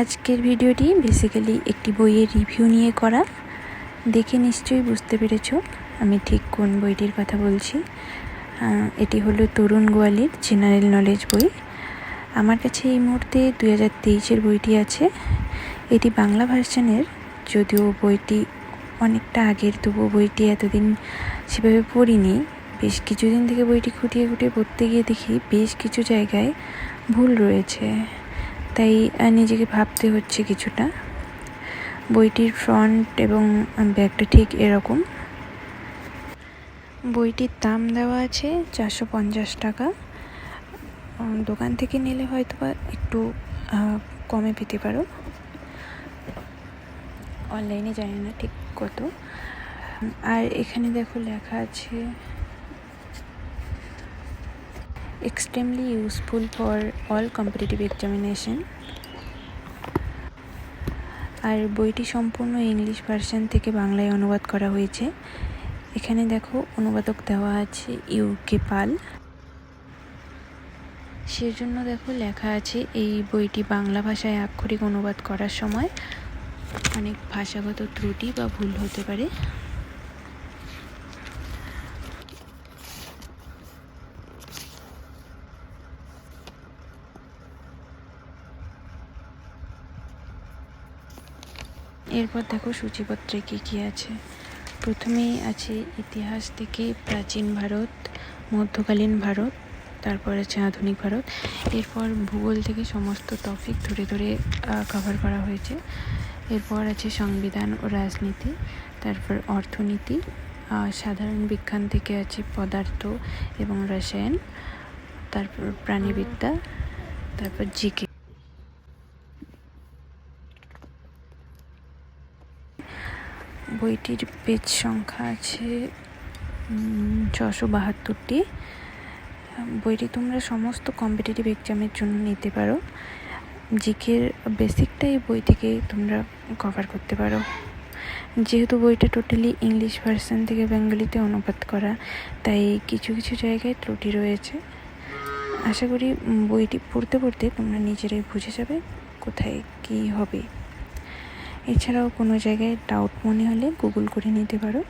আজকের ভিডিওটি বেসিক্যালি একটি বইয়ের রিভিউ নিয়ে করা। দেখে নিশ্চয়ই বুঝতে পেরেছ আমি ঠিক কোন বইটির কথা বলছি। এটি হলো তরুণ গোয়ালির জেনারেল নলেজ বই। আমার কাছে এই মুহূর্তে 2023-এর বইটি আছে। এটি বাংলা ভার্সনের, যদিও বইটি অনেকটা আগের, তবুও বইটি এতদিন সেভাবে পড়িনি। বেশ কিছুদিন থেকে বইটি খুঁটিয়ে খুঁটিয়ে পড়তে গিয়ে দেখি বেশ কিছু জায়গায় ভুল রয়েছে, তাই নিজেকে ভাবতে হচ্ছে কিছুটা। বইটির ফ্রন্ট এবং ব্যাকটা ঠিক এরকম। বইটির দাম দেওয়া আছে 450 টাকা। দোকান থেকে নিলে হয়তো বা একটু কমে পেতে পারো, অনলাইনে জানি না ঠিক কত। আর এখানে দেখো লেখা আছে extremely useful for all competitive examination. আর বইটি সম্পূর্ণ ইংলিশ ভার্সন থেকে বাংলায় অনুবাদ করা হয়েছে। এখানে দেখো অনুবাদক দেওয়া আছে ইউকে পাল। সেজন্য দেখো লেখা আছে এই বইটি বাংলা ভাষায় আক্ষরিক অনুবাদ করার সময় অনেক ভাষাগত ত্রুটি বা ভুল হতে পারে। এরপর দেখো সূচিপত্রে কী আছে। প্রথমেই আছে ইতিহাস থেকে প্রাচীন ভারত, মধ্যকালীন ভারত, তারপর আছে আধুনিক ভারত। এরপর ভূগোল থেকে সমস্ত টপিক ধরে ধরে কভার করা হয়েছে। এরপর আছে সংবিধান ও রাজনীতি, তারপর অর্থনীতি, সাধারণ বিজ্ঞান থেকে আছে পদার্থ এবং রসায়ন, তারপর প্রাণীবিদ্যা, তারপর জিকে। বইটির পেজ সংখ্যা আছে 672টি। বইটি তোমরা সমস্ত কম্পিটিটিভ এক্সামের জন্য নিতে পারো। জিকের বেসিকটা এই বই থেকে তোমরা কভার করতে পারো। যেহেতু বইটা টোটালি ইংলিশ ভার্সন থেকে বেঙ্গলিতে অনুবাদ করা, তাই কিছু কিছু জায়গায় ত্রুটি রয়েছে। আশা করি বইটি পড়তে পড়তে তোমরা নিজেরাই বুঝে যাবে কোথায় কী হবে। এছাড়াও কোনো জায়গায় ডাউট মনে হলে গুগল করে নিতে পারো।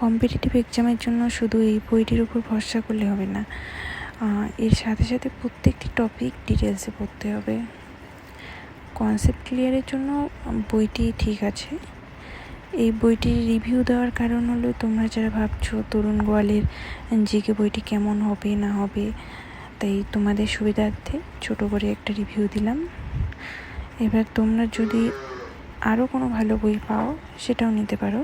কম্পিটিটিভ এক্সামের জন্য শুধু এই বইটির উপর ভরসা করলে হবে না, এর সাথে সাথে প্রত্যেকটি টপিক ডিটেলসে পড়তে হবে। কনসেপ্ট ক্লিয়ারের জন্য বইটি ঠিক আছে। এই বইটির রিভিউ দেওয়ার কারণ হলো তোমরা যারা ভাবছো তরুণ গোয়ালের জিকে বইটি কেমন হবে না হবে, তাই তোমাদের সুবিধার্থে ছোট করে একটা রিভিউ দিলাম। এবার তোমরা যদি আরও কোনো ভালো বই পাও সেটাও নিতে পারো।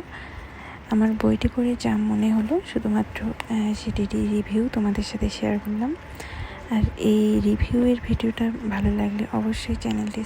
আমার বইটি পড়ে যা মনে হলো শুধুমাত্র সেটিরই রিভিউ তোমাদের সাথে শেয়ার করলাম। আর এই রিভিউয়ের ভিডিওটা ভালো লাগলে অবশ্যই চ্যানেলটি